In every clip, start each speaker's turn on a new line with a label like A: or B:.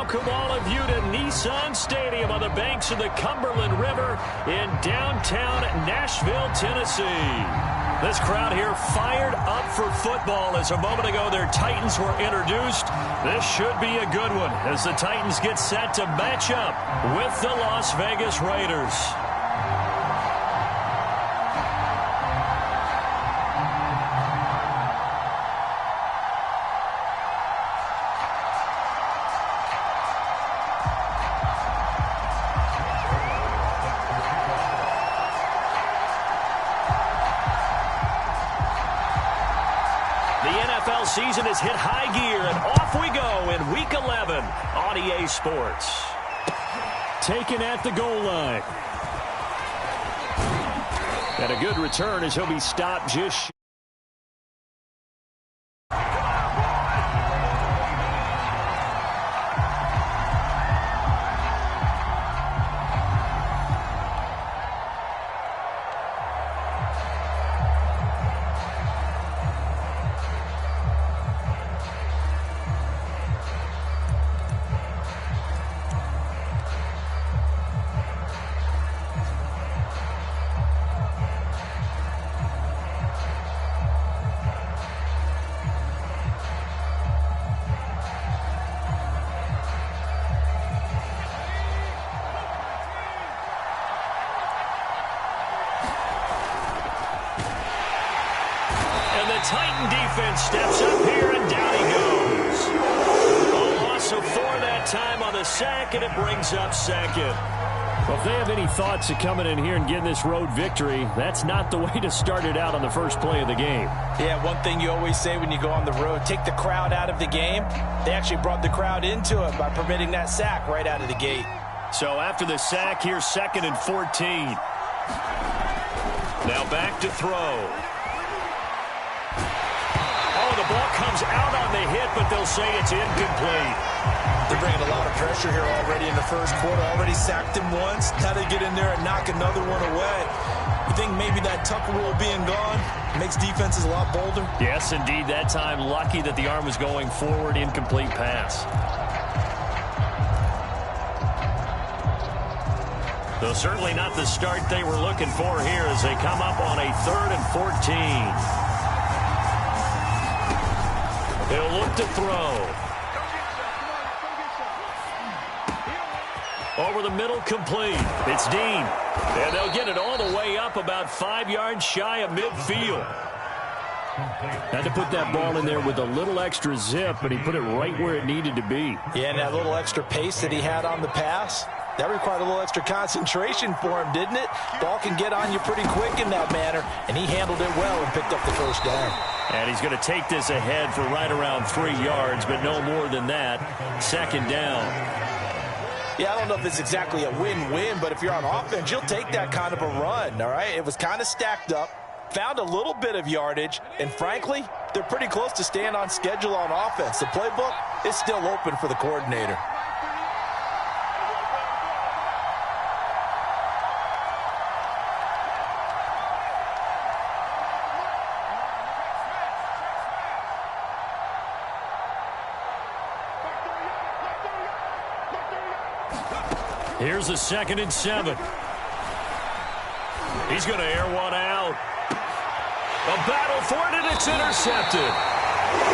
A: welcome all of you to Nissan Stadium on the banks of the Cumberland River in downtown Nashville, Tennessee. This crowd here fired up for football as a moment ago their Titans were introduced. This should be a good one as the Titans get set to match up with the Las Vegas Raiders. Season has hit high gear, and off we go in Week 11 on EA Sports. Taken at the goal line. And a good return as he'll be stopped just Titan defense steps up here, and down he goes. A loss of 4 that time on the sack, and it brings up second. Well, if they have any thoughts of coming in here and getting this road victory, that's not the way to start it out on the first play of the game.
B: Yeah, one thing you always say when you go on the road, take the crowd out of the game. They actually brought the crowd into it by permitting that sack right out of the gate.
A: So after the sack, here's 2nd and 14. Now back to throw. The ball comes out on the hit, but they'll say it's incomplete.
B: They're bringing a lot of pressure here already in the first quarter. Already sacked him once. Now they get in there and knock another one away. You think maybe that Tucker rule being gone makes defenses a lot bolder?
A: Yes, indeed. That time, lucky that the arm was going forward. Incomplete pass. Though certainly not the start they were looking for here as they come up on a 3rd and 14. He'll look to throw. Over the middle, complete. It's Dean. And they'll get it all the way up about 5 yards shy of midfield. Had to put that ball in there with a little extra zip, but he put it right where it needed to be.
B: Yeah, and that little extra pace that he had on the pass, that required a little extra concentration for him, didn't it? Ball can get on you pretty quick in that manner, and he handled it well and picked up the first down.
A: And he's going to take this ahead for right around 3 yards, but no more than that. 2nd down.
B: Yeah, I don't know if it's exactly a win-win, but if you're on offense, you'll take that kind of a run, all right? It was kind of stacked up, found a little bit of yardage, and frankly, they're pretty close to staying on schedule on offense. The playbook is still open for the coordinator.
A: Here's a 2nd and 7. He's going to air one out. A battle for it, and it's intercepted.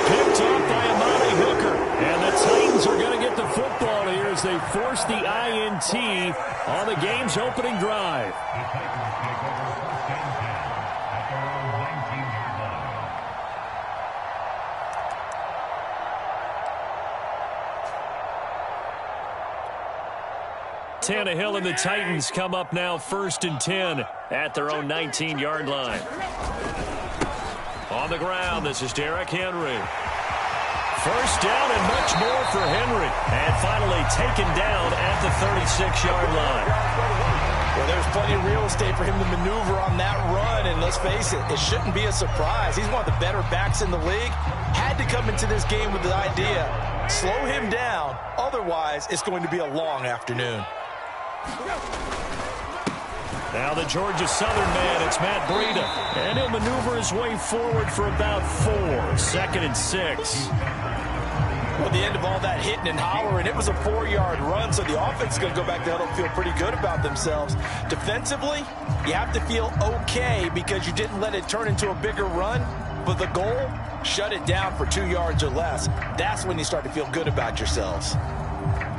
A: Picked off by Amari Hooker. And the Titans are going to get the football here as they force the INT on the game's opening drive. Tannehill and the Titans come up now 1st and 10 at their own 19-yard line. On the ground, this is Derrick Henry. 1st down and much more for Henry. And finally taken down at the 36-yard line.
B: Well, there's plenty of real estate for him to maneuver on that run. And let's face it, it shouldn't be a surprise. He's one of the better backs in the league. Had to come into this game with the idea, slow him down. Otherwise, it's going to be a long afternoon.
A: Now the Georgia Southern man, it's Matt Breida. And he'll maneuver his way forward for about 4. 2nd and 6.
B: Well, the end of all that hitting and hollering, it was a 4-yard run, so the offense is going to go back there and feel pretty good about themselves. Defensively, you have to feel okay because you didn't let it turn into a bigger run, but the goal, shut it down for 2 yards or less. That's when you start to feel good about yourselves.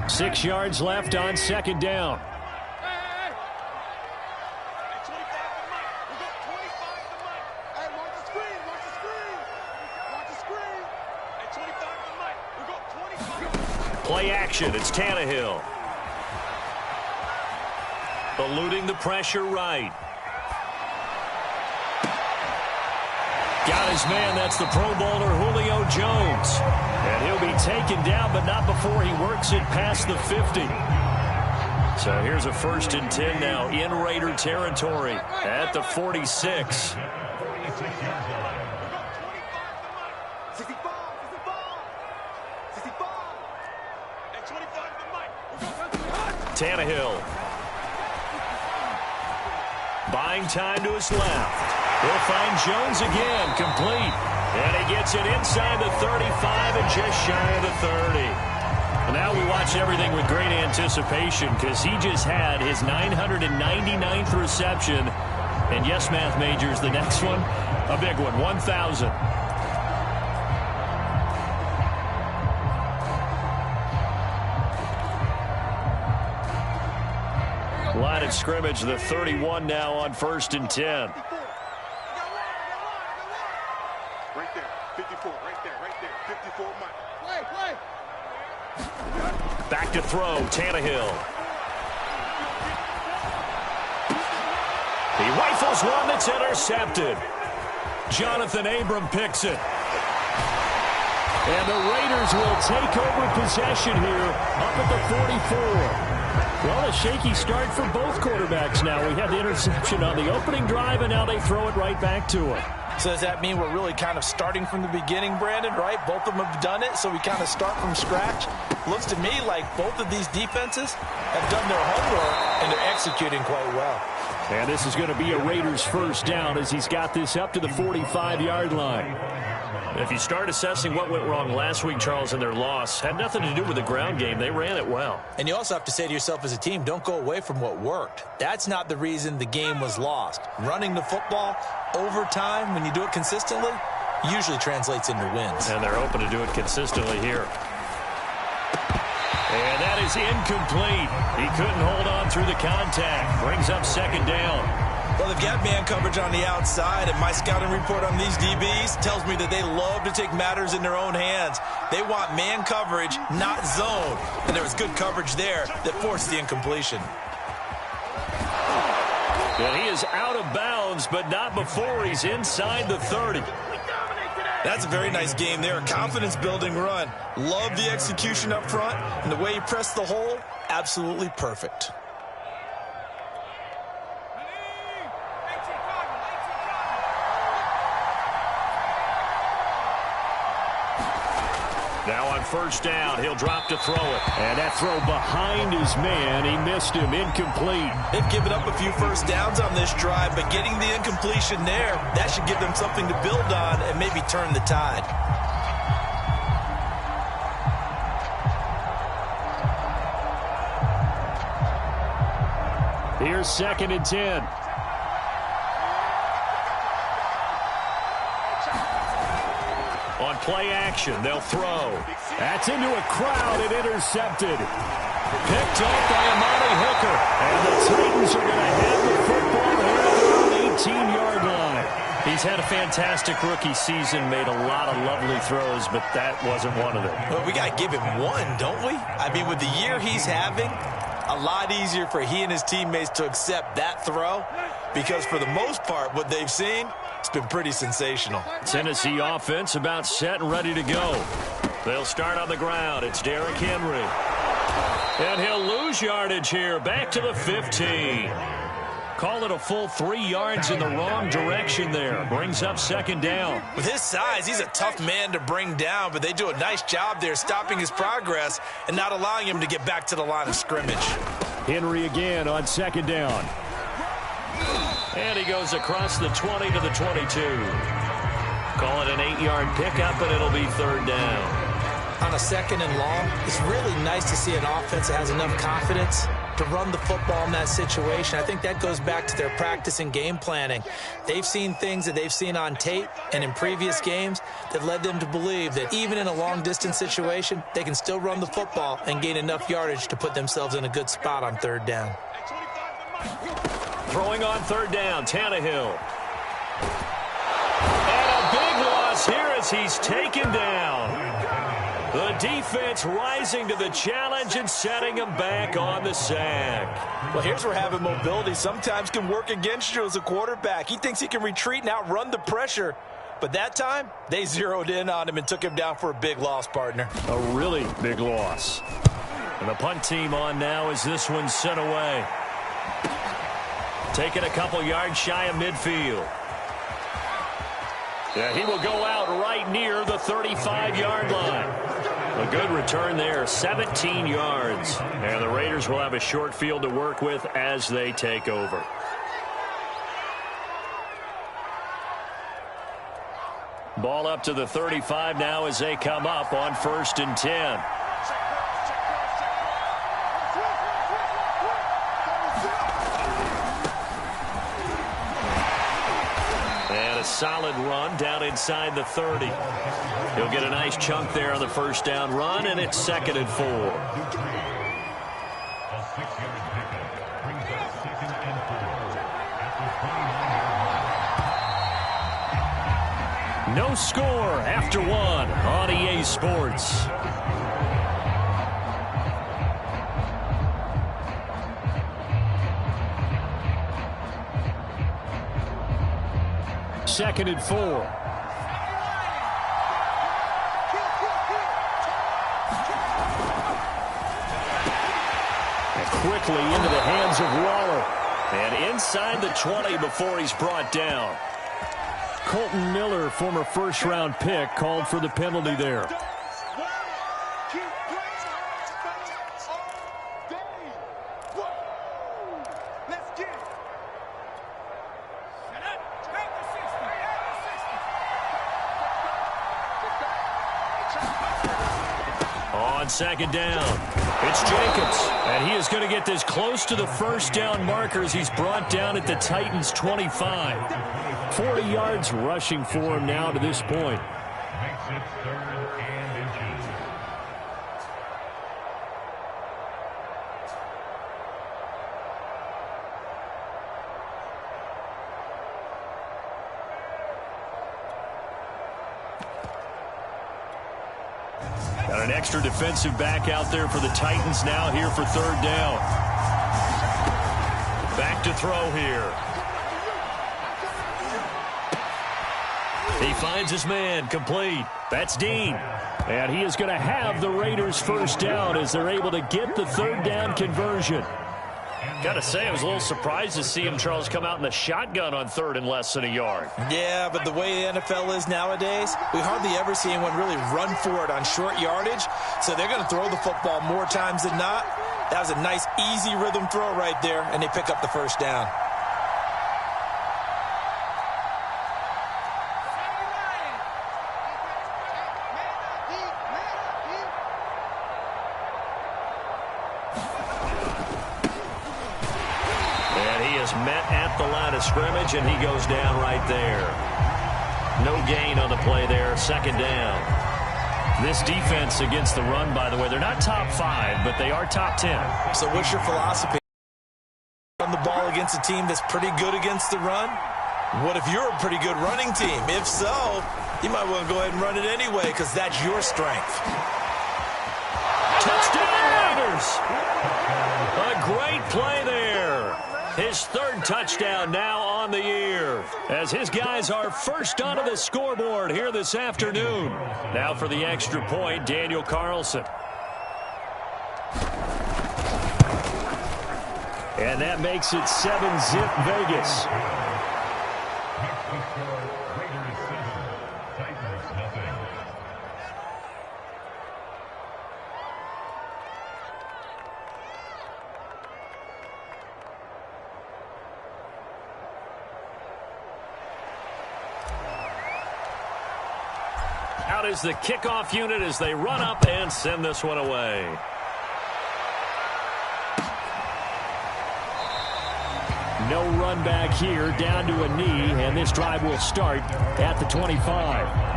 A: 6 yards left on second down. Play action, it's Tannehill. Eluding the pressure right. Got his man, that's the Pro Bowler Julio Jones. And he'll be taken down, but not before he works it past the 50. So here's a 1st and 10 now in Raider territory at the 46. Tannehill. Buying time to his left. He'll find Jones again, complete. And he gets it inside the 35 and just shy of the 30. And now we watch everything with great anticipation because he just had his 999th reception. And yes, math majors, the next one, a big one, 1,000. Line of scrimmage, the 31 now on 1st and 10.
C: Right there, 54, right there, 54, Mike. Play.
A: Back to throw, Tannehill. He rifles one that's intercepted. Jonathan Abram picks it. And the Raiders will take over possession here up at the 44. Well, a shaky start for both quarterbacks now. We had the interception on the opening drive, and now they throw it right back to him.
B: So does that mean we're really kind of starting from the beginning, Brandon, right? Both of them have done it, so we kind of start from scratch. Looks to me like both of these defenses have done their homework, and they're executing quite well.
A: And this is going to be a Raiders 1st down as he's got this up to the 45-yard line. If you start assessing what went wrong last week, Charles, in their loss, had nothing to do with the ground game. They ran it well.
B: And you also have to say to yourself as a team, don't go away from what worked. That's not the reason the game was lost. Running the football over time, when you do it consistently, usually translates into wins.
A: And they're open to do it consistently here. And that is incomplete. He couldn't hold on through the contact. Brings up 2nd down.
B: Well, they've got man coverage on the outside, and my scouting report on these DBs tells me that they love to take matters in their own hands. They want man coverage, not zone. And there was good coverage there that forced the incompletion.
A: Well, he is out of bounds, but not before he's inside the 30.
B: That's a very nice game there. A confidence-building run. Love the execution up front, and the way he pressed the hole, absolutely perfect.
A: Now on 1st down, he'll drop to throw it. And that throw behind his man, he missed him, incomplete.
B: They've given up a few 1st downs on this drive, but getting the incompletion there, that should give them something to build on and maybe turn the tide.
A: Here's 2nd and 10. On play action, they'll throw. That's into a crowd and intercepted. Picked up by Amani Hooker. And the Titans are going to have the football here at their own 18-yard line. He's had a fantastic rookie season, made a lot of lovely throws, but that wasn't one of them.
B: Well, we got to give him one, don't we? I mean, with the year he's having, a lot easier for he and his teammates to accept that throw because for the most part, what they've seen, it's been pretty sensational.
A: Tennessee offense about set and ready to go. They'll start on the ground. It's Derrick Henry. And he'll lose yardage here. Back to the 15. Call it a full 3 yards in the wrong direction there. Brings up 2nd down.
B: With his size, he's a tough man to bring down, but they do a nice job there stopping his progress and not allowing him to get back to the line of scrimmage.
A: Henry again on 2nd down. And he goes across the 20 to the 22. Call it an 8-yard pickup, and it'll be 3rd down.
B: on a 2nd and long, it's really nice to see an offense that has enough confidence to run the football in that situation. I think that goes back to their practice and game planning. They've seen things that they've seen on tape and in previous games that led them to believe that even in a long-distance situation, they can still run the football and gain enough yardage to put themselves in a good spot on 3rd down.
A: Throwing on 3rd down, Tannehill. And a big loss here as he's taken down. The defense rising to the challenge and setting him back on the sack.
B: Well, here's where having mobility sometimes can work against you as a quarterback. He thinks he can retreat and outrun the pressure. But that time, they zeroed in on him and took him down for a big loss, partner.
A: A really big loss. And the punt team on now as this one's sent away. Taking a couple yards shy of midfield. Yeah, he will go out right near the 35-yard line. A good return there, 17 yards. And the Raiders will have a short field to work with as they take over. Ball up to the 35 now as they come up on 1st and 10. And a solid run down inside the 30. He'll get a nice chunk there on the 1st down run, and it's 2nd and 4. No score after 1 on EA Sports. Second and 4. Quickly into the hands of Waller. And inside the 20 before he's brought down. Colton Miller, former 1st-round pick, called for the penalty there. On 2nd down, it's Jacobs, and he is going to get this close to the 1st down marker as he's brought down at the Titans' 25. 40 yards rushing for him now to this point.
D: Makes it 3rd and inches.
A: Got an extra defensive back out there for the Titans now here for 3rd down. Back to throw here. He finds his man, complete. That's Dean. And he is going to have the Raiders' 1st down as they're able to get the 3rd down conversion. Got to say, I was a little surprised to see him, Charles, come out in the shotgun on 3rd and less than a yard.
B: Yeah, but the way the NFL is nowadays, we hardly ever see anyone really run for it on short yardage. So they're going to throw the football more times than not. That was a nice, easy rhythm throw right there, and they pick up the 1st down.
A: Met at the line of scrimmage, and he goes down right there. No gain on the play there, 2nd down. This defense against the run, by the way, they're not top 5, but they are top 10.
B: So what's your philosophy? Run the ball against a team that's pretty good against the run? What if you're a pretty good running team? If so, you might want to go ahead and run it anyway because that's your strength.
A: Touchdown, Raiders! A great play there. His 3rd touchdown now on the year as his guys are first onto the scoreboard here this afternoon. Now for the extra point, Daniel Carlson. And that makes it 7-zip Vegas.
D: Raiders 7, Titans nothing.
A: Out is the kickoff unit as they run up and send this one away. No run back here, down to a knee, and this drive will start at the 25.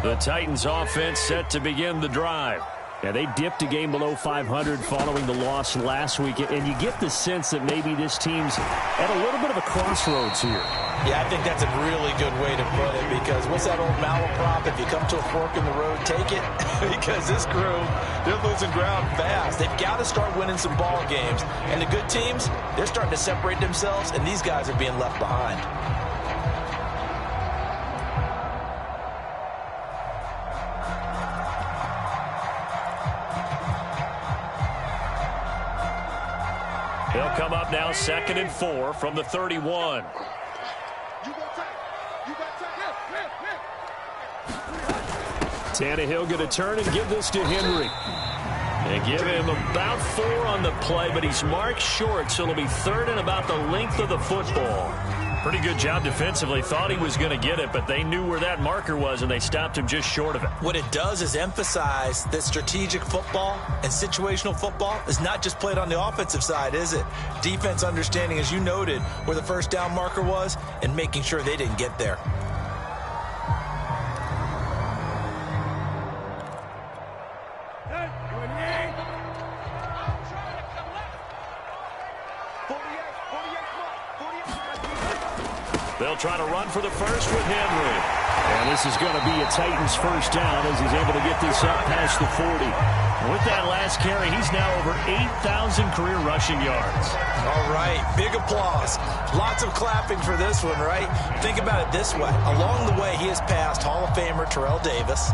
A: The Titans offense set to begin the drive. Yeah, they dipped a game below 500 following the loss last week, and you get the sense that maybe this team's at a little bit of a crossroads here.
B: Yeah, I think that's a really good way to put it, because what's that old malaprop? If you come to a fork in the road, take it. Because this crew, they're losing ground fast. They've got to start winning some ball games. And the good teams, they're starting to separate themselves, and these guys are being left behind.
A: He'll come up now 2nd and 4 from the 31. Tannehill going to turn and give this to Henry. And give him about 4 on the play, but he's marked short, so it'll be 3rd and about the length of the football. Pretty good job defensively. Thought he was going to get it, but they knew where that marker was, and they stopped him just short of it.
B: What it does is emphasize that strategic football and situational football is not just played on the offensive side, is it? Defense understanding, as you noted, where the first down marker was and making sure they didn't get there.
A: They'll try to run for the first with Henry. And this is going to be a Titans first down as he's able to get this up past the 40. And with that last carry, he's now over 8,000 career rushing yards.
B: All right, big applause. Lots of clapping for this one, right? Think about it this way. Along the way, he has passed Hall of Famer Terrell Davis,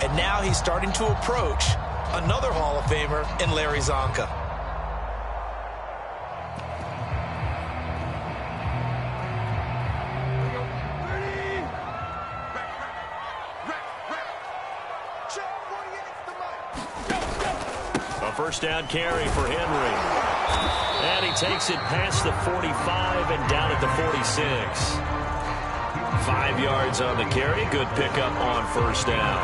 B: and now he's starting to approach another Hall of Famer in Larry Zonka.
A: First down carry for Henry. And he takes it past the 45 and down at the 46. 5 yards on the carry. Good pickup on first down.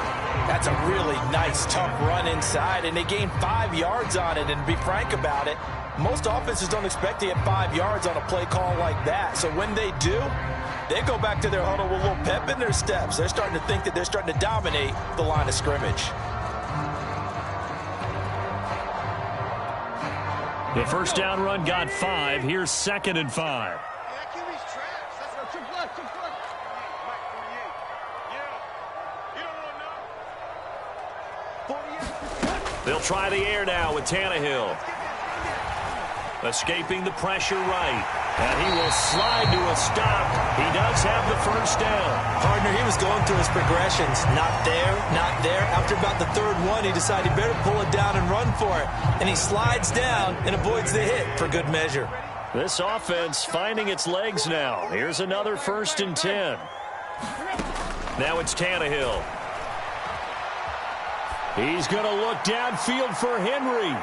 B: That's a really nice, tough run inside, and they gained 5 yards on it. And to be frank about it, most offenses don't expect to get 5 yards on a play call like that. So when they do, they go back to their huddle with a little pep in their steps. They're starting to think that they're starting to dominate the line of scrimmage.
A: The first down run got 5. Here's 2nd and 5. They'll try the air now with Tannehill. Escaping the pressure right. And he will slide to a stop. He does have the first down.
B: Partner, he was going through his progressions. Not there, not there. After about the 3rd one, he decided he better pull it down and run for it. And he slides down and avoids the hit for good measure.
A: This offense finding its legs now. Here's another 1st and 10. Now it's Tannehill. He's going to look downfield for Henry.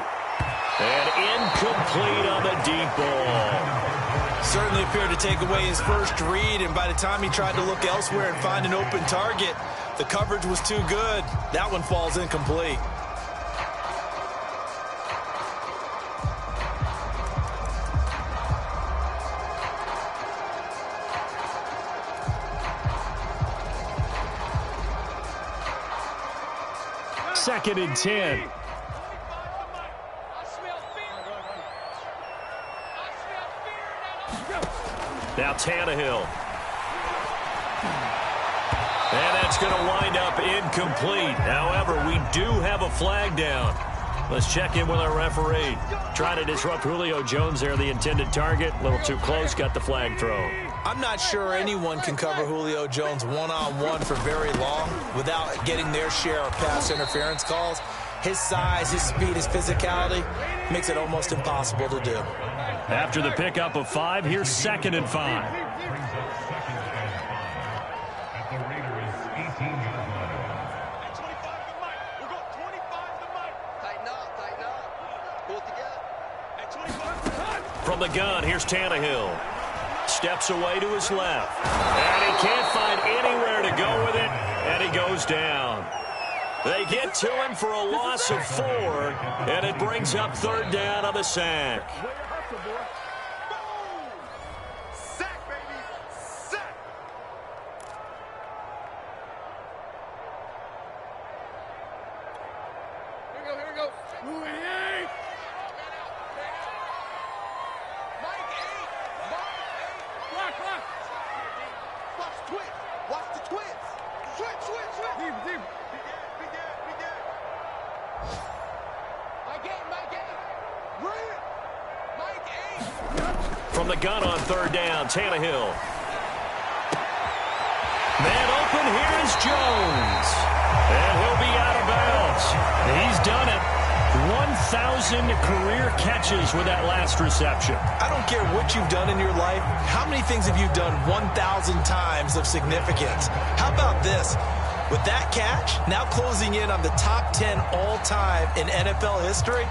A: And incomplete on the deep ball.
B: Certainly appeared to take away his first read, and by the time he tried to look elsewhere and find an open target, the coverage was too good. That one falls incomplete.
A: Second and 10. Now Tannehill. And that's going to wind up incomplete. However, we do have a flag down. Let's check in with our referee. Trying to disrupt Julio Jones there, the intended target. A little too close, got the flag thrown.
B: I'm not sure anyone can cover Julio Jones one-on-one for very long without getting their share of pass interference calls. His size, his speed, his physicality makes it almost impossible to do.
A: After the pickup of 5, here's 2nd and 5.
D: Brings up 2nd and 5 at the Raiders' 18-yard line.
C: At 25 the mic. We're going 25 the mic. Tighten up. Pull it together. At 25 the mic.
A: From the gun, here's Tannehill. Steps away to his left. And he can't find anywhere to go with it, and he goes down. They get to him for a loss of 4, and it brings up 3rd down on the sack.
C: Sack, baby. Sack. Here we go. Mike 8. Block. Watch the twins. Switch. Deep. Be dead. Mike 8. Red. Mike 8.
A: From the gun on 3rd down, Tannehill. Man open, here is Jones. And he'll be out of bounds. He's done it. 1,000 career catches with that last reception.
B: I don't care what you've done in your life. How many things have you done 1,000 times of significance? How about this? With that catch, now closing in on the top 10 all-time in NFL history,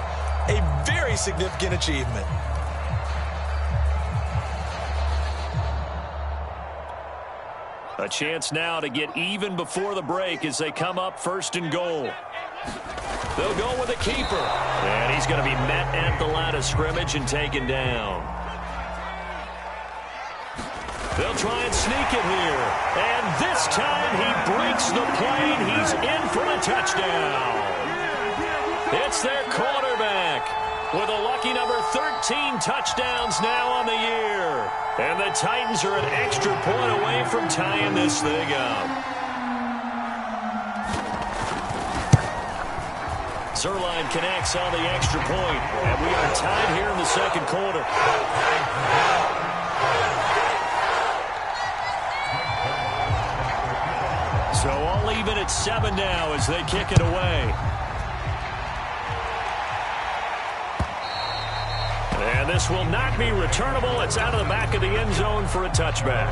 B: a very significant achievement.
A: A chance now to get even before the break as they come up 1st and goal. They'll go with a keeper. And he's going to be met at the line of scrimmage and taken down. They'll try and sneak it here. And this time he breaks the plane. He's in for a touchdown. It's their quarterback with a lucky number 13 touchdowns now on the year. And the Titans are an extra point away from tying this thing up. Zerline connects on the extra point, and we are tied here in the 2nd quarter. So all even at 7 now as they kick it away. And this will not be returnable. It's out of the back of the end zone for a touchback.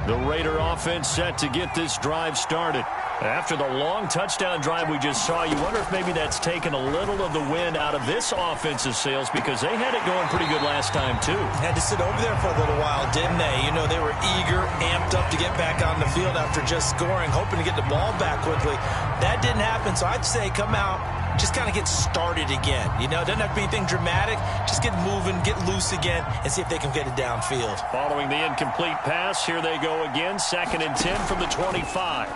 A: The Raider offense set to get this drive started. After the long touchdown drive we just saw, you wonder if maybe that's taken a little of the wind out of this offensive sails because they had it going pretty good last time, too.
B: Had to sit over there for a little while, didn't they? You know, they were eager, amped up to get back on the field after just scoring, hoping to get the ball back quickly. That didn't happen, so I'd say come out, just kind of get started again. You know, it doesn't have to be anything dramatic. Just get moving, get loose again, and see if they can get it downfield.
A: Following the incomplete pass, here they go again. 2nd and 10 from the 25.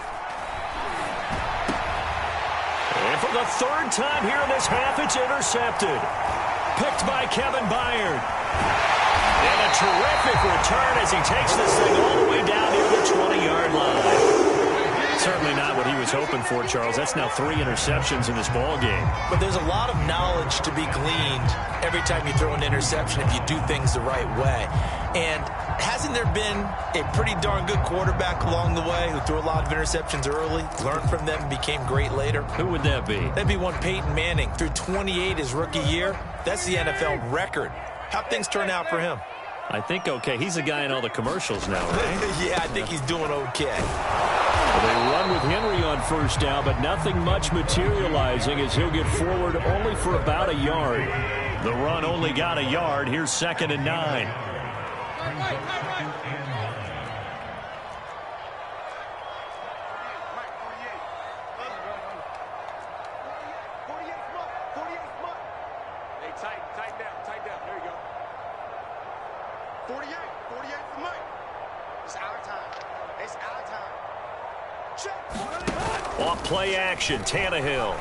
A: And for the 3rd time here in this half, it's intercepted. Picked by Kevin Byard. And a terrific return as he takes this thing all the way down near the 20-yard line. Certainly not what he was hoping for, Charles. That's now 3 interceptions in this ball game.
B: But there's a lot of knowledge to be gleaned every time you throw an interception if you do things the right way. And hasn't there been a pretty darn good quarterback along the way who threw a lot of interceptions early, learned from them, and became great later?
A: Who would that be?
B: That'd be one Peyton Manning. Threw 28 his rookie year. That's the NFL record. How'd things turn out for him?
A: I think okay. He's the guy in all the commercials now, right?
B: Yeah, I think he's doing okay.
A: Well, they run with Henry on 1st down, but nothing much materializing as he'll get forward only for about a yard. The run only got a yard. Here's 2nd and 9.
C: Tighten down. There you go. It's our time.
A: Off play action, Tannehill.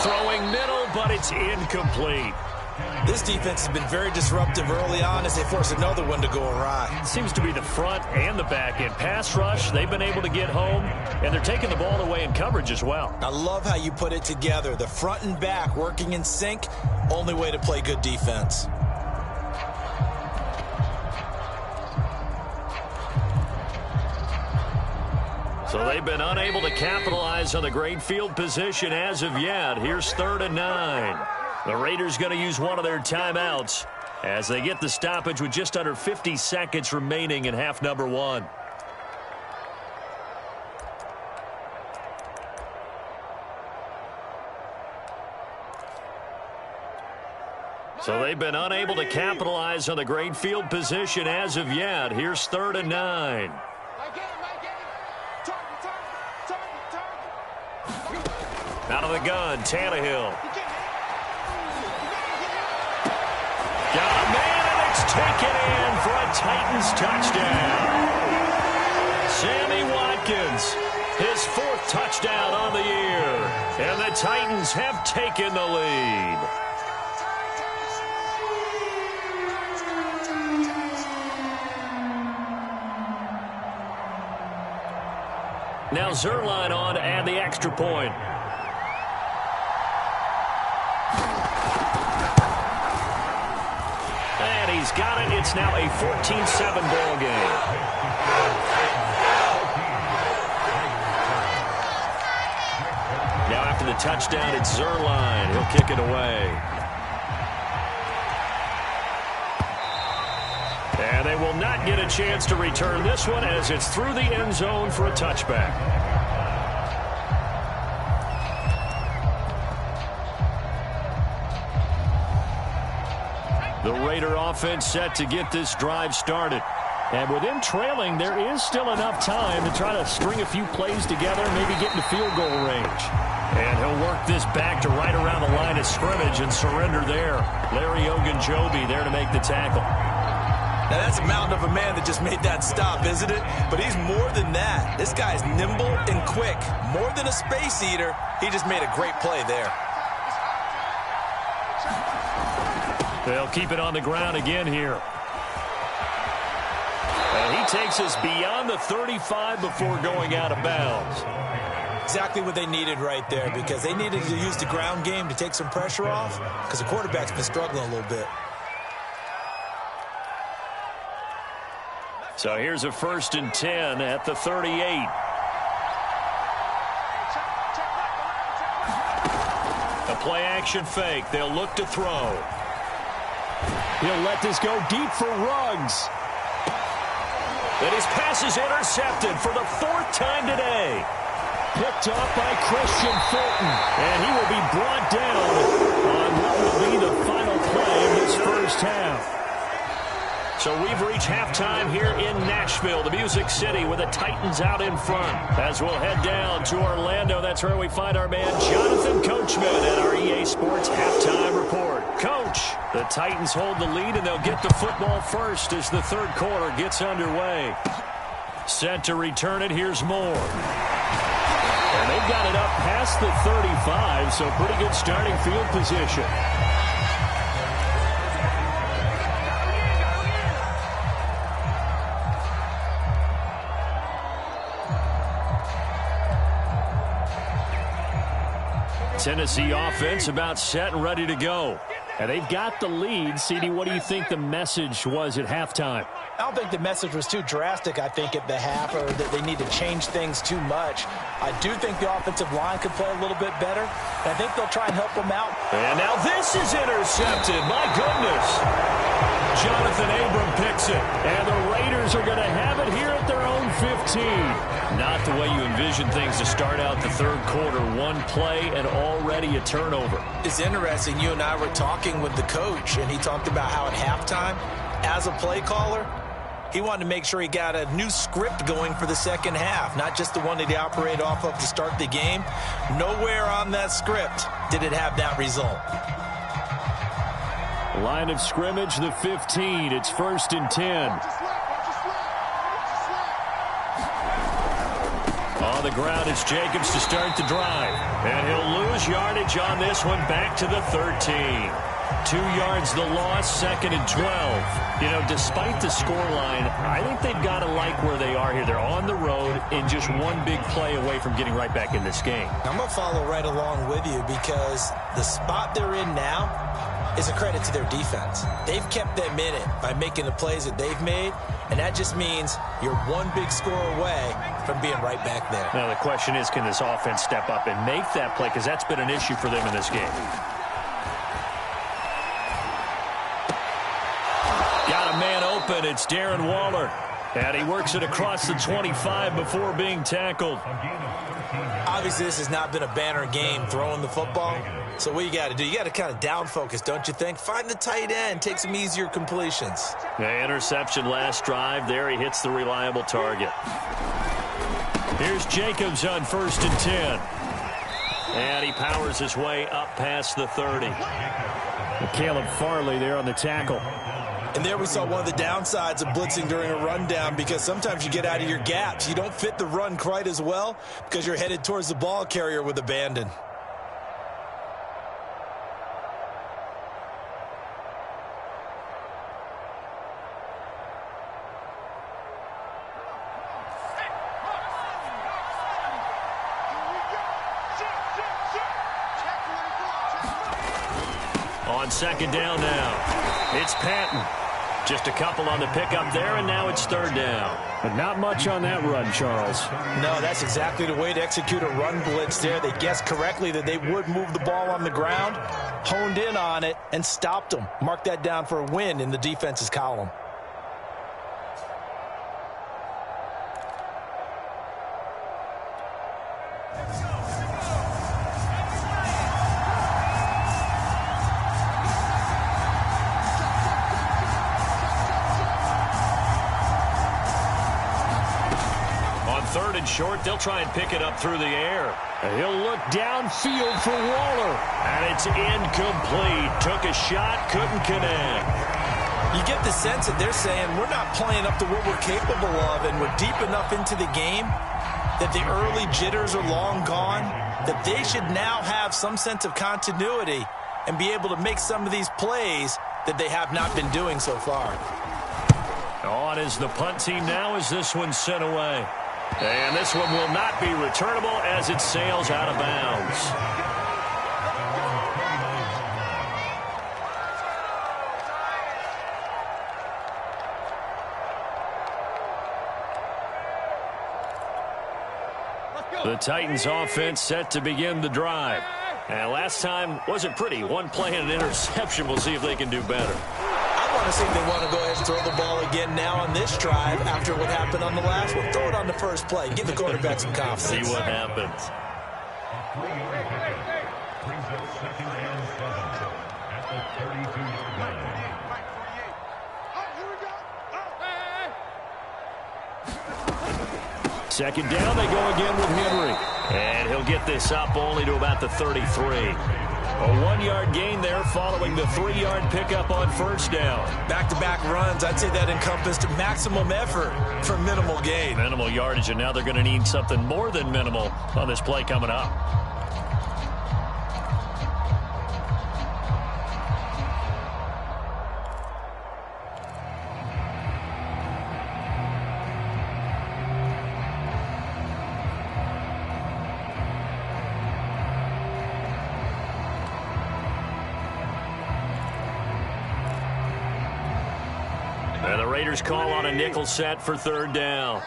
A: Throwing middle, but it's incomplete.
B: This defense has been very disruptive early on as they force another one to go awry.
A: Seems to be the front and the back end. Pass rush, they've been able to get home, and they're taking the ball away in coverage as well.
B: I love how you put it together. The front and back working in sync, only way to play good defense.
A: So they've been unable to capitalize on the great field position as of yet. Here's 3rd and 9. The Raiders going to use one of their timeouts as they get the stoppage with just under 50 seconds remaining in half number 1. So they've been unable to capitalize on the great field position as of yet. Here's 3rd and 9. Out of the gun, Tannehill. Got a man, and it's taken in for a Titans touchdown. Sammy Watkins, his 4th touchdown on the year. And the Titans have taken the lead. Now Zerline on to add the extra point. And he's got it. It's now a 14-7 ball game. Now after the touchdown, it's Zerline. He'll kick it away. And they will not get a chance to return this one as it's through the end zone for a touchback. The Raider offense set to get this drive started. And with them trailing, there is still enough time to try to string a few plays together, maybe get into field goal range. And he'll work this back to right around the line of scrimmage and surrender there. Larry Ogunjobi there to make the tackle.
B: Now, that's a mountain of a man that just made that stop, isn't it? But he's more than that. This guy's nimble and quick. More than a space eater, he just made a great play there.
A: They'll keep it on the ground again here. And he takes us beyond the 35 before going out of bounds.
B: Exactly what they needed right there, because they needed to use the ground game to take some pressure off, because the quarterback's been struggling a little bit.
A: So here's a 1st and 10 at the 38. A play action fake. They'll look to throw. He'll let this go deep for Ruggs. And his pass is intercepted for the 4th time today. Picked up by Christian Fulton. And he will be brought down on what will be the final play of this first half. So we've reached halftime here in Nashville, the Music City, with the Titans out in front. As we'll head down to Orlando, that's where we find our man Jonathan Coachman at our EA Sports Halftime Report. Coach, the Titans hold the lead, and they'll get the football first as the 3rd quarter gets underway. Set to return it, here's Moore. And they've got it up past the 35, so pretty good starting field position. Tennessee offense about set and ready to go. And they've got the lead. CD, what do you think the message was at halftime?
B: I don't think the message was too drastic, I think, at the half, or that they need to change things too much. I do think the offensive line could play a little bit better, and I think they'll try and help them out.
A: And now this is intercepted. My goodness. Jonathan Abram picks it, and the Raiders are going to have it here at their own 15. Not the way you envision things to start out the 3rd quarter. One play and already a turnover.
B: It's interesting. You and I were talking with the coach, and he talked about how at halftime, as a play caller, he wanted to make sure he got a new script going for the second half, not just the one that he operated off of to start the game. Nowhere on that script did it have that result.
A: Line of scrimmage, the 15. It's 1st and 10. On the ground, it's Jacobs to start the drive. And he'll lose yardage on this one, back to the 13. 2 yards the loss, 2nd and 12. You know, despite the scoreline, I think they've got to like where they are here. They're on the road and just one big play away from getting right back in this game.
B: I'm going to follow right along with you because the spot they're in now is a credit to their defense. They've kept them in it by making the plays that they've made, and that just means you're one big score away from being right back there.
A: Now, the question is, can this offense step up and make that play? Because that's been an issue for them in this game. Got a man open. It's Darren Waller. And he works it across the 25 before being tackled.
B: Obviously, this has not been a banner game throwing the football. So what you got to do, you got to kind of down focus, don't you think? Find the tight end, take some easier completions.
A: The interception last drive. There he hits the reliable target. Here's Jacobs on 1st and 10. And he powers his way up past the 30. Caleb Farley there on the tackle.
B: And there we saw one of the downsides of blitzing during a rundown, because sometimes you get out of your gaps. You don't fit the run quite as well because you're headed towards the ball carrier with abandon.
A: On 2nd down now, it's Patton. Just a couple on the pickup there, and now it's 3rd down.
E: But not much on that run, Charles.
B: No, that's exactly the way to execute a run blitz there. They guessed correctly that they would move the ball on the ground, honed in on it, and stopped them. Mark that down for a win in the defense's column.
A: Short, they'll try and pick it up through the air. And he'll look downfield for Waller. And it's incomplete. Took a shot, couldn't connect.
B: You get the sense that they're saying we're not playing up to what we're capable of, and we're deep enough into the game that the early jitters are long gone, that they should now have some sense of continuity and be able to make some of these plays that they have not been doing so far.
A: On is the punt team now as this one's sent away. And this one will not be returnable as it sails out of bounds. The Titans offense set to begin the drive. And last time wasn't pretty. One play and an interception. We'll see if they can do better.
B: I want to see if they want to go ahead and throw the ball again now on this drive after what happened on the last one. Throw it on the first play. Give the quarterback some confidence.
A: See what happens. Second down, they go again with Henry. And he'll get this up only to about the 33. A 1-yard gain there following the 3-yard pickup on 1st down.
B: Back-to-back runs, I'd say that encompassed maximum effort for minimal gain.
A: Minimal yardage, and now they're going to need something more than minimal on this play coming up. And the Raiders call on a nickel set for 3rd down.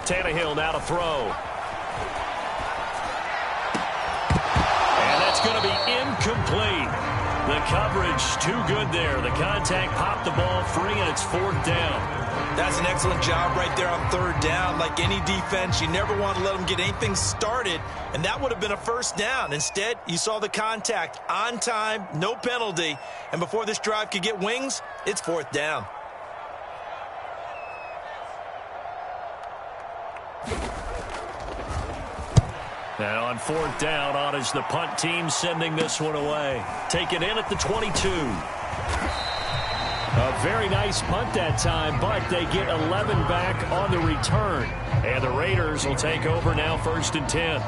A: Tannehill now to throw. And that's going to be incomplete. The coverage too good there. The contact popped the ball free, and it's 4th down.
B: That's an excellent job right there on 3rd down. Like any defense, you never want to let them get anything started, and that would have been a 1st down. Instead, you saw the contact on time, no penalty, and before this drive could get wings, it's 4th down.
A: And on fourth down, on is the punt team sending this one away. Take it in at the 22. A very nice punt that time, but they get 11 back on the return. And the Raiders will take over now, 1st and 10.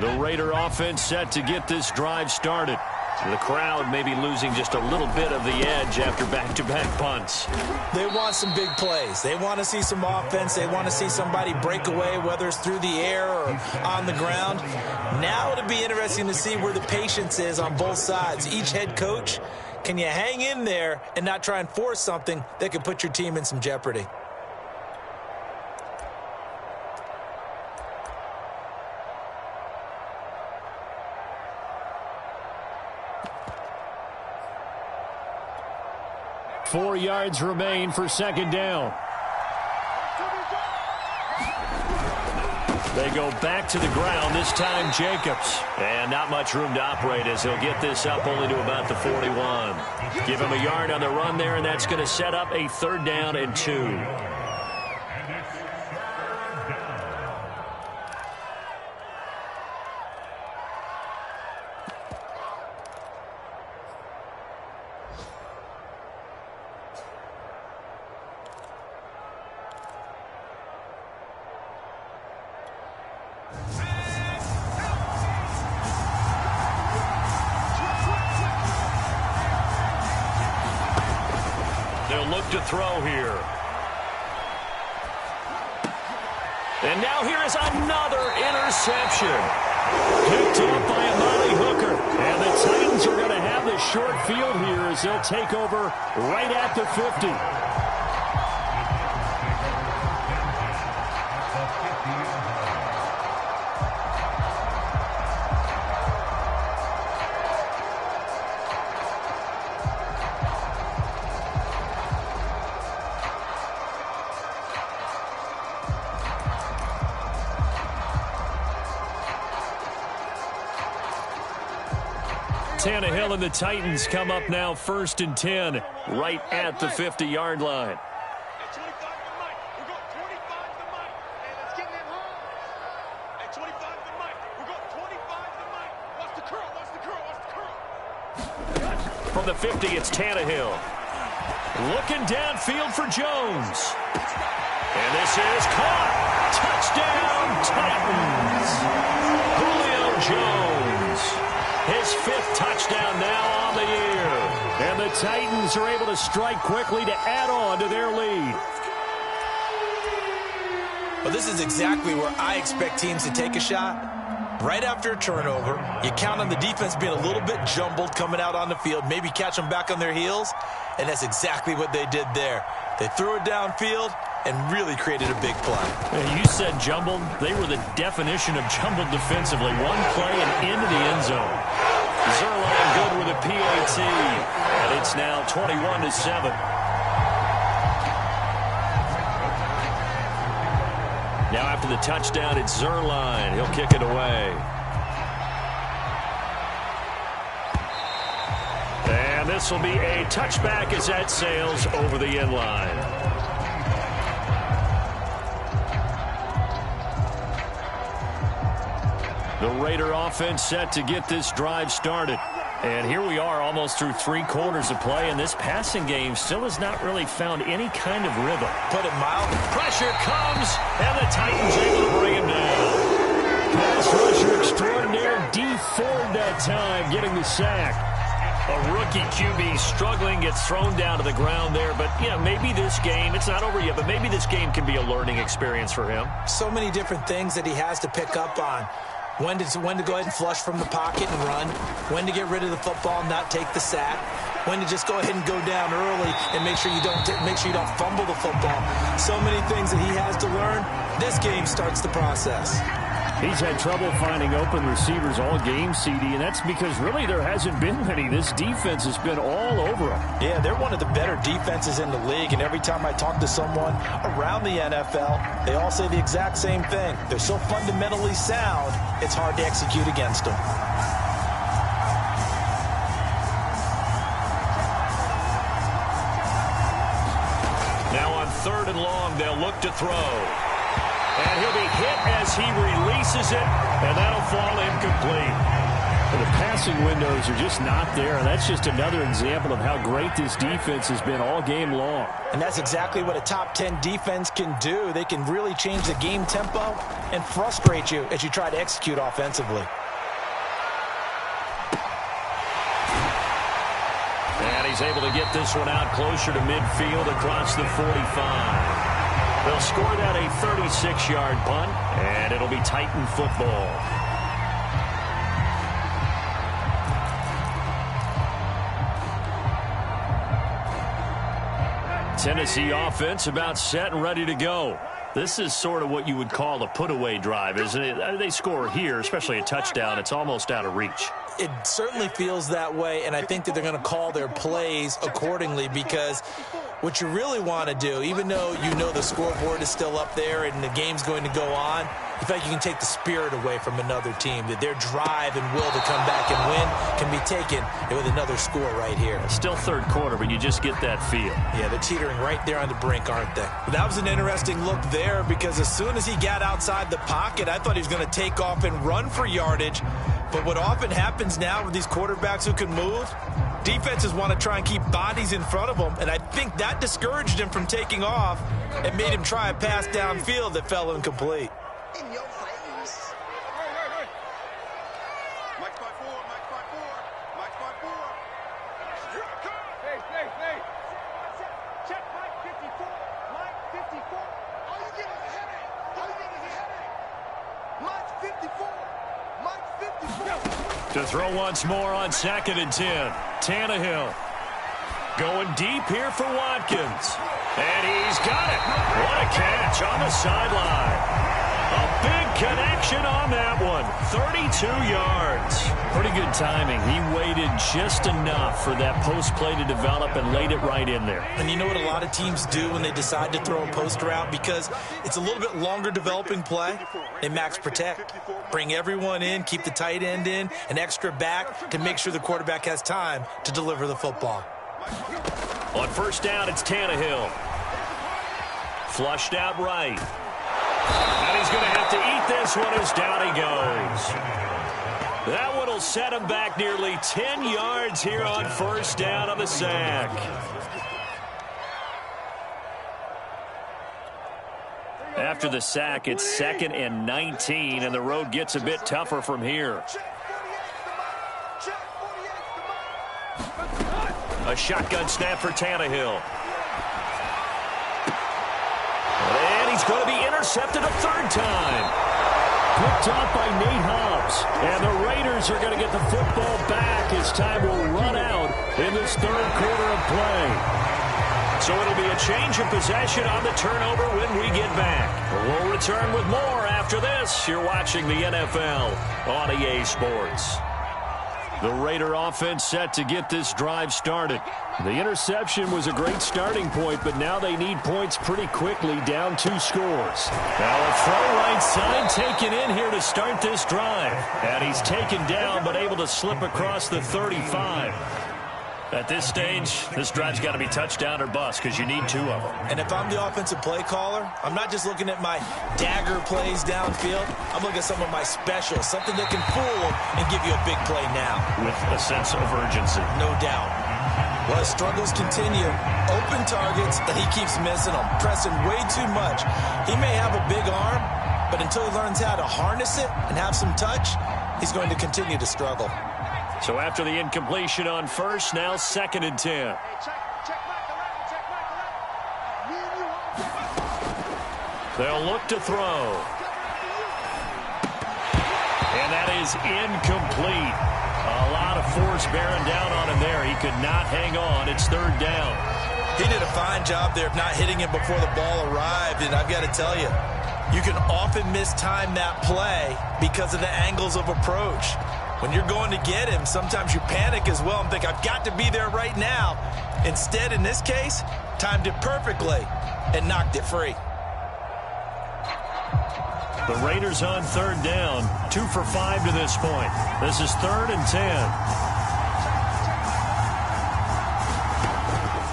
A: The Raider offense set to get this drive started. The crowd may be losing just a little bit of the edge after back-to-back punts.
B: They want some big plays. They want to see some offense. They want to see somebody break away, whether it's through the air or on the ground. Now it'll be interesting to see where the patience is on both sides. Each head coach, can you hang in there and not try and force something that could put your team in some jeopardy?
E: Four yards remain for second down.
A: They go back to the ground, this time Jacobs. And not much room to operate as he'll get this up only to about the 41. Give him a yard on the run there, and that's going to set up a 3rd down and 2. To throw here. And now here is another interception. Picked up by Amari Hooker. And the Titans are going to have the short field here as they'll take over right at the 50. Tannehill and the Titans come up now 1st and 10 right at the 50-yard line.
C: At 25 to Mike. We're going 25 to Mike. And it's getting it home. At 25 to Mike. We're going 25 to Mike. Watch the curl. Watch the curl. Watch the curl.
A: From the 50, it's Tannehill. Looking downfield for Jones. And this is caught. Touchdown, Titans. Julio Jones. His 5th touchdown now on the year. And the Titans are able to strike quickly to add on to their lead.
B: Well, this is exactly where I expect teams to take a shot. Right after a turnover, you count on the defense being a little bit jumbled coming out on the field, maybe catch them back on their heels, and that's exactly what they did there. They threw it downfield and really created a big play.
A: You said jumbled. They were the definition of jumbled defensively. One play and into the end zone. Zerline good with a PAT, and it's now 21-7. Now after the touchdown, it's Zerline. He'll kick it away. And this will be a touchback as that sails over the end line. The Raider offense set to get this drive started. And here we are almost through 3 quarters of play, and this passing game still has not really found any kind of rhythm.
B: Put it mild.
A: Pressure comes, and the Titans able to bring him down. Pass rusher extraordinaire, D Ford that time, getting the sack. A rookie QB struggling, gets thrown down to the ground there. But, yeah, maybe this game, it's not over yet, but maybe this game can be a learning experience for him.
B: So many different things that he has to pick up on. When to go ahead and flush from the pocket and run. When to get rid of the football and not take the sack. When to just go ahead and go down early and make sure you don't fumble the football. So many things that he has to learn. This game starts the process.
E: He's had trouble finding open receivers all game, CD, and that's because really there hasn't been many. This defense has been all over him.
B: Yeah, they're one of the better defenses in the league, and every time I talk to someone around the NFL, they all say the exact same thing. They're so fundamentally sound, it's hard to execute against them.
A: 3rd and long. They'll look to throw. And he'll be hit as he releases it, and that'll fall incomplete.
E: The passing windows are just not there, and that's just another example of how great this defense has been all game long.
B: And that's exactly what a top 10 defense can do. They can really change the game tempo and frustrate you as you try to execute offensively.
A: And he's able to get this one out closer to midfield across the 45. They'll score that a 36-yard punt, and it'll be Titan football. Tennessee offense about set and ready to go. This is sort of what you would call a put-away drive, isn't it? They score here, especially a touchdown. It's almost out of reach.
B: It certainly feels that way, and I think that they're going to call their plays accordingly, because what you really want to do, even though you know the scoreboard is still up there and the game's going to go on, you feel like you can take the spirit away from another team, that their drive and will to come back and win can be taken with another score right here.
A: Still 3rd quarter, but you just get that feel.
B: Yeah, they're teetering right there on the brink, aren't they? But that was an interesting look there, because as soon as he got outside the pocket, I thought he was going to take off and run for yardage. But what often happens now with these quarterbacks who can move, defenses want to try and keep bodies in front of them, and I think that discouraged him from taking off and made him try a pass downfield that fell incomplete.
C: In your face. Mike's by 4, Mike's by 4, Mike's by 4. Here I come. Hey. Check Mike 54, Mike 54. All you get is a headache. Mike's 54, Mike's 54.
A: To throw once more on 2nd and 10. Tannehill going deep here for Watkins. And he's got it. What a catch on the sideline. A big connection on that one. 32 yards. Pretty good timing. He waited just enough for that post play to develop and laid it right in there.
B: And you know what a lot of teams do when they decide to throw a post route? Because it's a little bit longer developing play. They max protect. Bring everyone in, keep the tight end in, an extra back to make sure the quarterback has time to deliver the football.
A: On 1st down, it's Tannehill. Flushed out right. And he's going to have to eat this one as down he goes. That one will set him back nearly 10 yards here on 1st down on the sack. After the sack, it's 2nd and 19, and the road gets a bit tougher from here. A shotgun snap for Tannehill. And he's going to be intercepted a 3rd time. Picked off by Nate Hobbs. And the Raiders are going to get the football back as time will run out in this 3rd quarter of play. So it'll be a change of possession on the turnover when we get back. We'll return with more after this. You're watching the NFL on EA Sports. The Raider offense set to get this drive started. The interception was a great starting point, but now they need points pretty quickly, down 2 scores. Now a throw right side taken in here to start this drive. And he's taken down, but able to slip across the 35. At this stage, this drive's got to be touchdown or bust, because you need 2 of them.
B: And if I'm the offensive play caller, I'm not just looking at my dagger plays downfield. I'm looking at some of my specials, something that can fool them and give you a big play now.
A: With a sense of urgency.
B: No doubt. Well, his struggles continue. Open targets, and he keeps missing them, pressing way too much. He may have a big arm, but until he learns how to harness it and have some touch, he's going to continue to struggle.
A: So after the incompletion on 1st, now 2nd and 10. They'll look to throw. And that is incomplete. A lot of force bearing down on him there. He could not hang on. It's 3rd down.
B: He did a fine job there of not hitting him before the ball arrived, and I've got to tell you, you can often mistime that play because of the angles of approach. When you're going to get him, sometimes you panic as well and think, I've got to be there right now. Instead, in this case, timed it perfectly and knocked it free.
A: The Raiders on 3rd down, 2 for 5 to this point. This is 3rd and 10.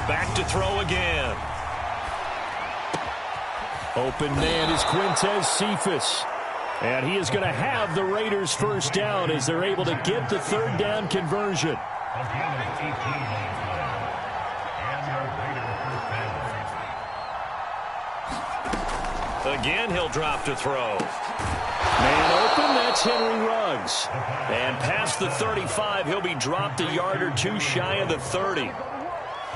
A: Back to throw again.
E: Open man is Quintez Cephas. And he is going to have the Raiders first down as they're able to get the third down conversion.
A: Again, he'll drop to throw.
E: Man open, that's Henry Ruggs.
A: And past the 35, he'll be dropped a yard or two shy of the 30.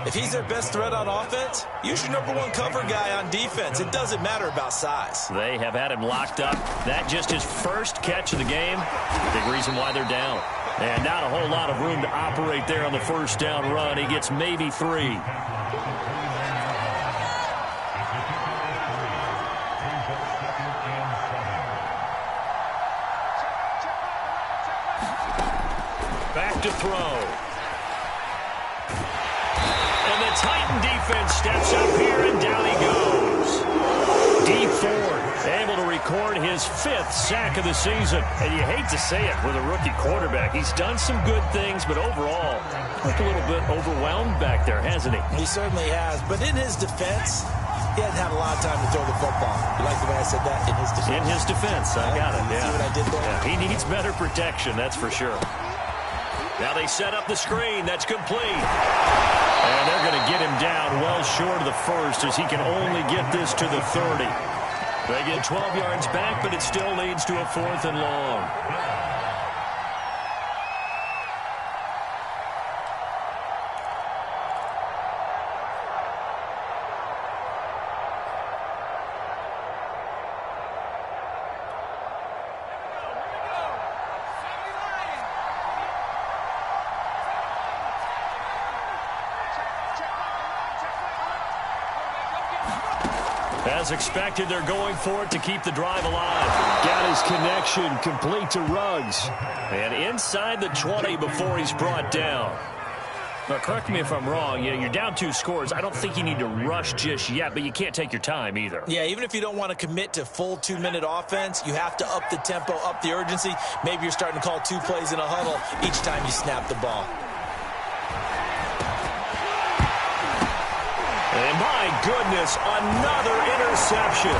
B: If he's their best threat on offense, use your #1 cover guy on defense. It doesn't matter about size.
A: They have had him locked up. That just his first catch of the game. Big reason why they're down. And not a whole lot of room to operate there on the first down run. He gets maybe 3. Back to throw. And the Titan defense steps up here, and down he goes. D. Ford able to record his 5th sack of the season. And you hate to say it with a rookie quarterback. He's done some good things, but overall, looked a little bit overwhelmed back there, hasn't he?
B: He certainly has. But in his defense, he hasn't had a lot of time to throw the football. You like the way I said that? In his defense.
A: In his defense, I got it.
B: See what I did there?
A: Yeah, he needs better protection, that's for sure. Now they set up the screen. That's complete. And they're going to get him down well short of the first as he can only get this to the 30. They get 12 yards back, but it still leads to a 4th and long. As expected, they're going for it to keep the drive alive.
E: Got his connection complete to Ruggs.
A: And inside the 20 before he's brought down. Now, correct me if I'm wrong. Yeah, you're down 2 scores. I don't think you need to rush just yet, but you can't take your time either.
B: Yeah, even if you don't want to commit to full 2-minute offense, you have to up the tempo, up the urgency. Maybe you're starting to call 2 plays in a huddle each time you snap the ball.
A: And my goodness, another interception.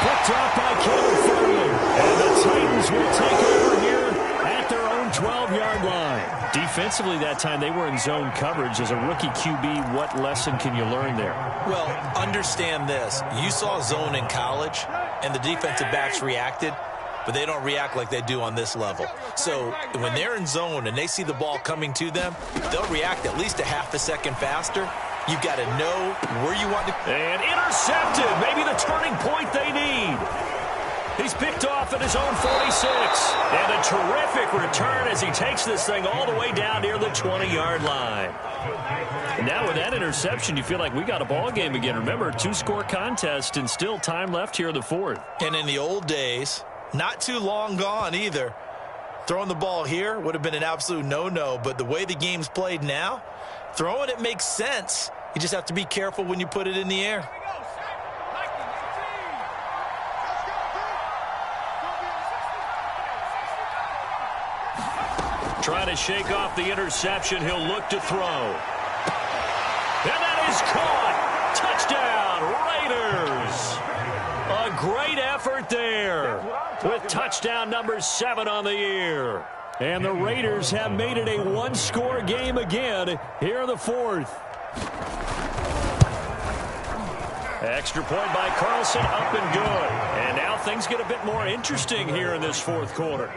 E: Picked off by Kevin Farley. And the Titans will take over here at their own 12-yard line.
A: Defensively that time, they were in zone coverage. As a rookie QB, what lesson can you learn there?
B: Well, understand this. You saw zone in college, and the defensive backs reacted, but they don't react like they do on this level. So when they're in zone and they see the ball coming to them, they'll react at least a half a second faster. You've got to know where you want to.
A: And intercepted. Maybe the turning point they need. He's picked off at his own 46. And a terrific return as he takes this thing all the way down near the 20-yard line. And now with that interception, you feel like we got a ball game again. Remember, 2-score contest and still time left here in the 4th.
B: And in the old days, not too long gone either, throwing the ball here would have been an absolute no-no. But the way the game's played now, throwing it makes sense. You just have to be careful when you put it in the air.
A: Trying to shake off the interception. He'll look to throw. And that is caught. Touchdown, Raiders. A great effort there with touchdown number 7 on the year.
E: And the Raiders have made it a 1-score game again here in the 4th.
A: Extra point by Carlson, up and good. And now things get a bit more interesting here in this 4th quarter.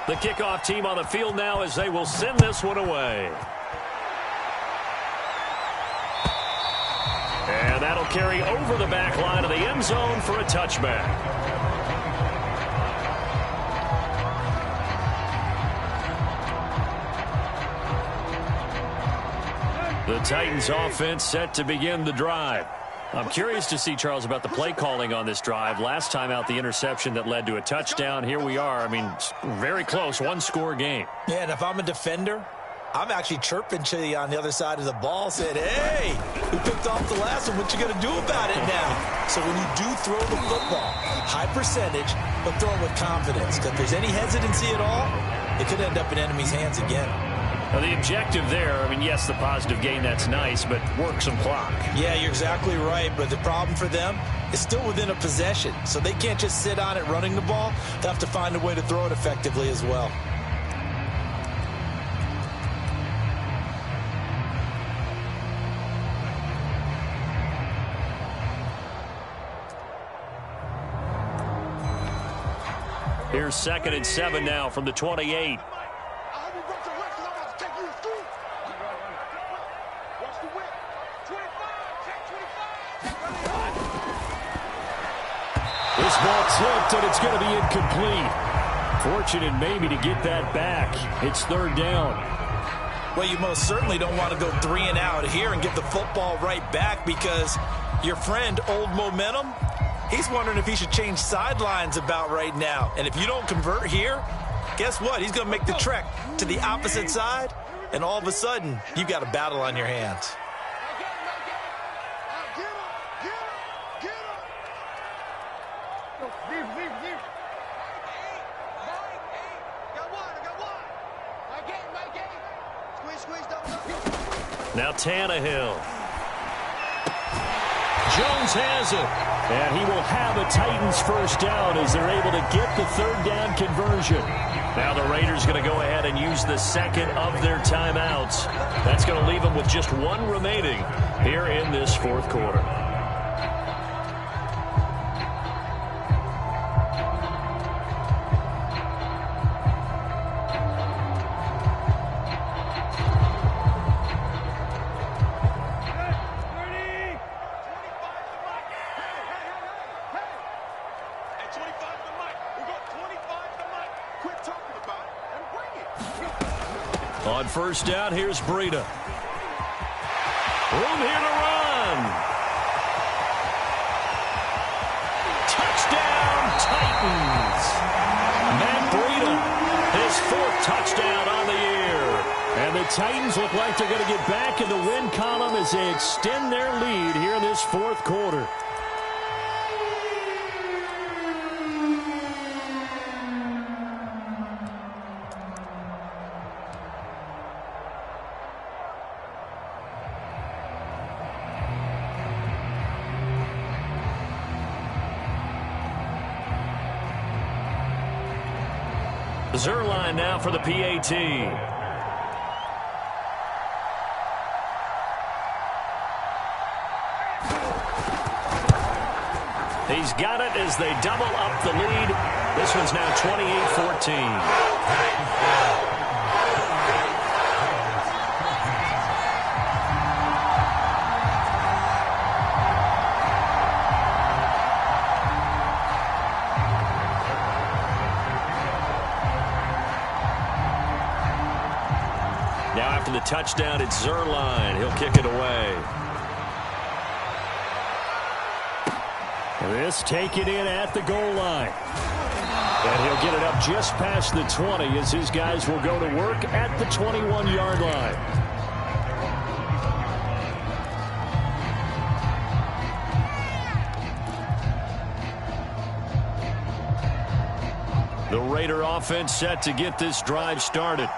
A: The kickoff team on the field now as they will send this one away. And that'll carry over the back line of the end zone for a touchback. The Titans offense set to begin the drive. I'm curious to see, Charles, about the play calling on this drive. Last time out, the interception that led to a touchdown. Here we are. I mean, very close, 1-score game.
B: Yeah, and if I'm a defender, I'm actually chirping to you on the other side of the ball, saying, hey, we picked off the last one. What you going to do about it now? So when you do throw the football, high percentage, but throw it with confidence. Because if there's any hesitancy at all, it could end up in enemy's hands again.
E: Now, the objective there, I mean, yes, the positive gain, that's nice, but work some clock.
B: Yeah, you're exactly right, but the problem for them is still within a possession, so they can't just sit on it running the ball. They have to find a way to throw it effectively as well.
A: Here's 2nd and 7 now from the 28. This ball tipped, and it's going to be incomplete. Fortunate maybe to get that back. It's 3rd down.
B: Well, you most certainly don't want to go 3 and out here and get the football right back, because your friend, Old Momentum, he's wondering if he should change sidelines about right now. And if you don't convert here, guess what? He's going to make the trek to the opposite side, and all of a sudden, you've got a battle on your hands.
A: Now Tannehill. Jones has it. And he will have a Titans first down as they're able to get the 3rd down conversion. Now the Raiders going to go ahead and use the 2nd of their timeouts. That's going to leave them with just 1 remaining here in this 4th quarter. On 1st down, here's Breida. Room here to run. Touchdown, Titans. Matt Breida, his 4th touchdown on the year. And the Titans look like they're going to get back in the win column as they extend their lead here in this 4th quarter. Zerline now for the PAT. He's got it as they double up the lead. This one's now 28-14. Now after the touchdown, it's Zerline. He'll kick it away. This taken in at the goal line. And he'll get it up just past the 20 as his guys will go to work at the 21-yard line. The Raider offense set to get this drive started.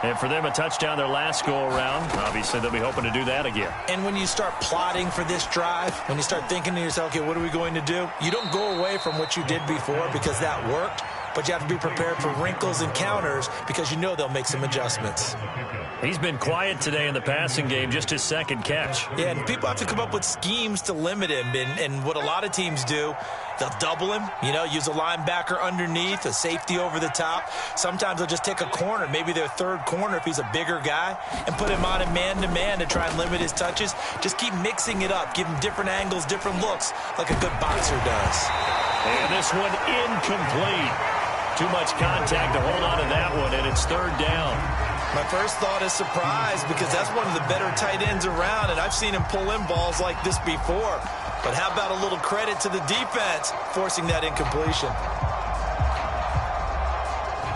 A: And for them, a touchdown their last go-around. Obviously, they'll be hoping to do that again.
B: And when you start plotting for this drive, when you start thinking to yourself, okay, what are we going to do? You don't go away from what you did before because that worked, but you have to be prepared for wrinkles and counters because you know they'll make some adjustments.
A: He's been quiet today in the passing game, just his 2nd catch.
B: Yeah, and people have to come up with schemes to limit him. And what a lot of teams do, they'll double him, use a linebacker underneath, a safety over the top. Sometimes they'll just take a corner, maybe their 3rd corner if he's a bigger guy, and put him on a man-to-man to try and limit his touches. Just keep mixing it up, give him different angles, different looks, like a good boxer does.
A: And this one incomplete. Too much contact to hold on to that one, and it's 3rd down.
B: My first thought is surprise because that's one of the better tight ends around, and I've seen him pull in balls like this before. But how about a little credit to the defense forcing that incompletion?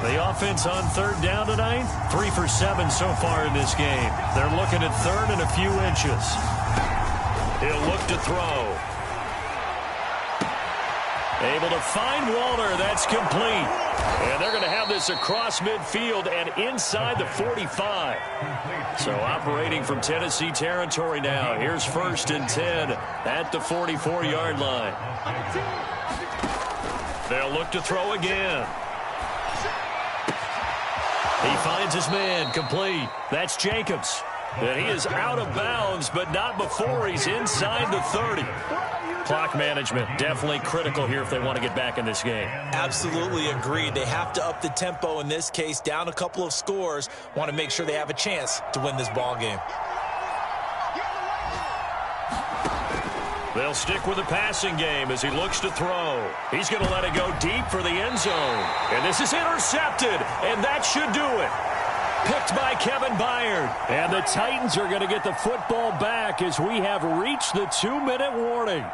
A: The offense on 3rd down tonight, 3 for 7 so far in this game. They're looking at 3rd and a few inches. He'll look to throw. Able to find Walter. That's complete. And they're going to have this across midfield and inside the 45. So operating from Tennessee territory now. Here's 1st and 10 at the 44-yard line. They'll look to throw again. He finds his man, complete. That's Jacobs. And he is out of bounds, but not before he's inside the 30. Clock management, definitely critical here if they want to get back in this game.
B: Absolutely agreed. They have to up the tempo in this case, down a couple of scores. Want to make sure they have a chance to win this ball game.
A: They'll stick with the passing game as he looks to throw. He's going to let it go deep for the end zone. And this is intercepted, and that should do it. Picked by Kevin Byard. And the Titans are going to get the football back as we have reached the 2-minute warning.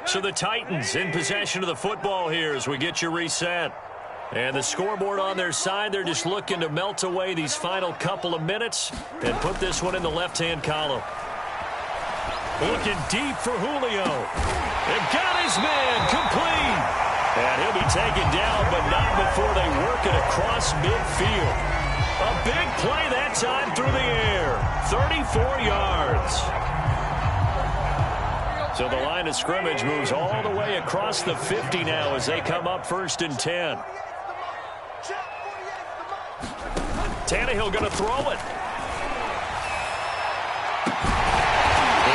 A: So the Titans in possession of the football here as we get you reset. And the scoreboard on their side, they're just looking to melt away these final couple of minutes and put this one in the left-hand column. Looking deep for Julio. They've got his man complete. And he'll be taken down, but not before they work it across midfield. A big play that time through the air. 34 yards. So the line of scrimmage moves all the way across the 50 now as they come up 1st and 10. Tannehill going to throw it.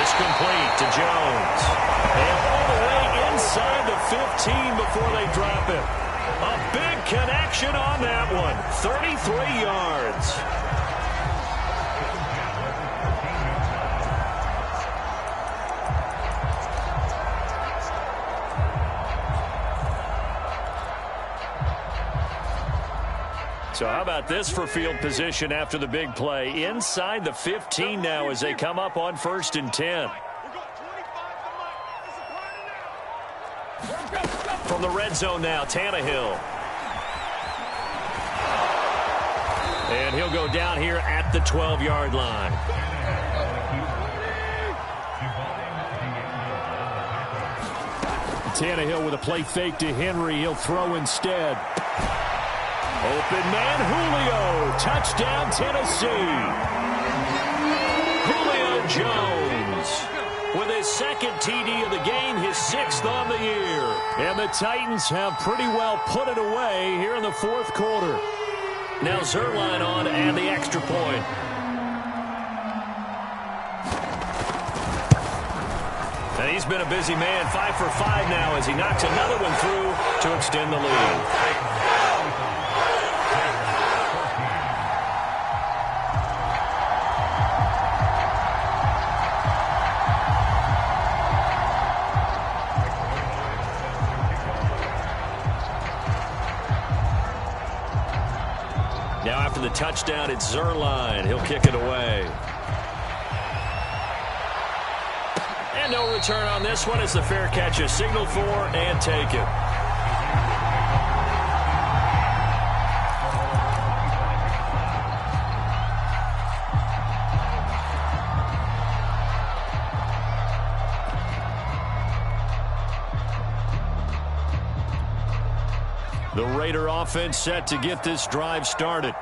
A: It's complete to Jones. And all the way inside the 15 before they drop it. A big connection on that one. 33 yards. So how about this for field position after the big play? Inside the 15 now as they come up on 1st and 10. From the red zone now, Tannehill. And he'll go down here at the 12-yard line. Tannehill with a play fake to Henry. He'll throw instead. Open man, Julio. Touchdown, Tennessee. Julio Jones with his 2nd TD of the game, his 6th on the year. And the Titans have pretty well put it away here in the 4th quarter. Now Zerline on and the extra point. And he's been a busy man, 5 for 5 now as he knocks another one through to extend the lead. Now after the touchdown, it's Zerline. He'll kick it away. And no return on this one as the fair catch is signaled for and taken. The Raider offense set to get this drive started.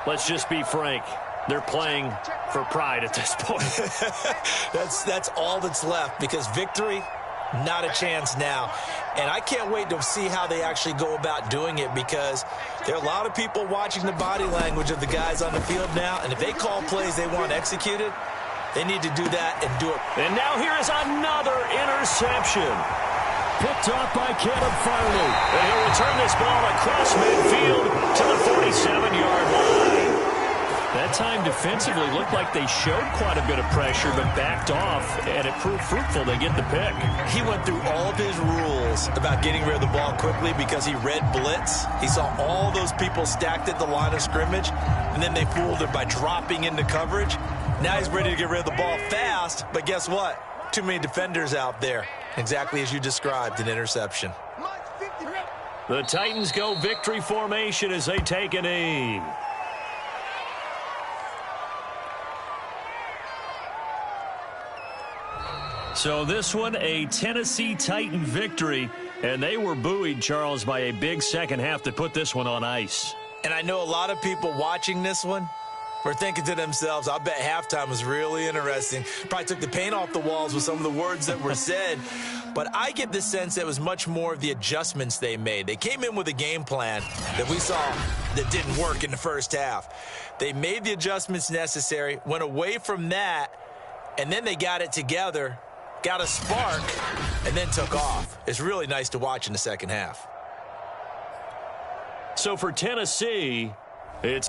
A: Let's just be frank. They're playing for pride at this point.
B: That's all that's left because victory, not a chance now. And I can't wait to see how they actually go about doing it because there are a lot of people watching the body language of the guys on the field now. And if they call plays they want executed, they need to do that and do it.
A: And now here is another interception. Picked off by Caleb Farley. And he'll return this ball across midfield to the 47-yard line. That time defensively looked like they showed quite a bit of pressure but backed off, and it proved fruitful. They get the pick.
B: He went through all of his rules about getting rid of the ball quickly because he read blitz. He saw all those people stacked at the line of scrimmage, and then they fooled him by dropping into coverage. Now he's ready to get rid of the ball fast, but guess what? Too many defenders out there. Exactly as you described, an interception.
A: The Titans go victory formation as they take an aim. So this one, a Tennessee Titan victory, and they were buoyed, Charles, by a big second half that put this one on ice.
B: And I know a lot of people watching this one were thinking to themselves, I bet halftime was really interesting. Probably took the paint off the walls with some of the words that were said. But I get the sense that it was much more of the adjustments they made. They came in with a game plan that we saw that didn't work in the first half. They made the adjustments necessary, went away from that, and then they got it together, got a spark, and then took off. It's really nice to watch in the second half.
A: So for Tennessee, it's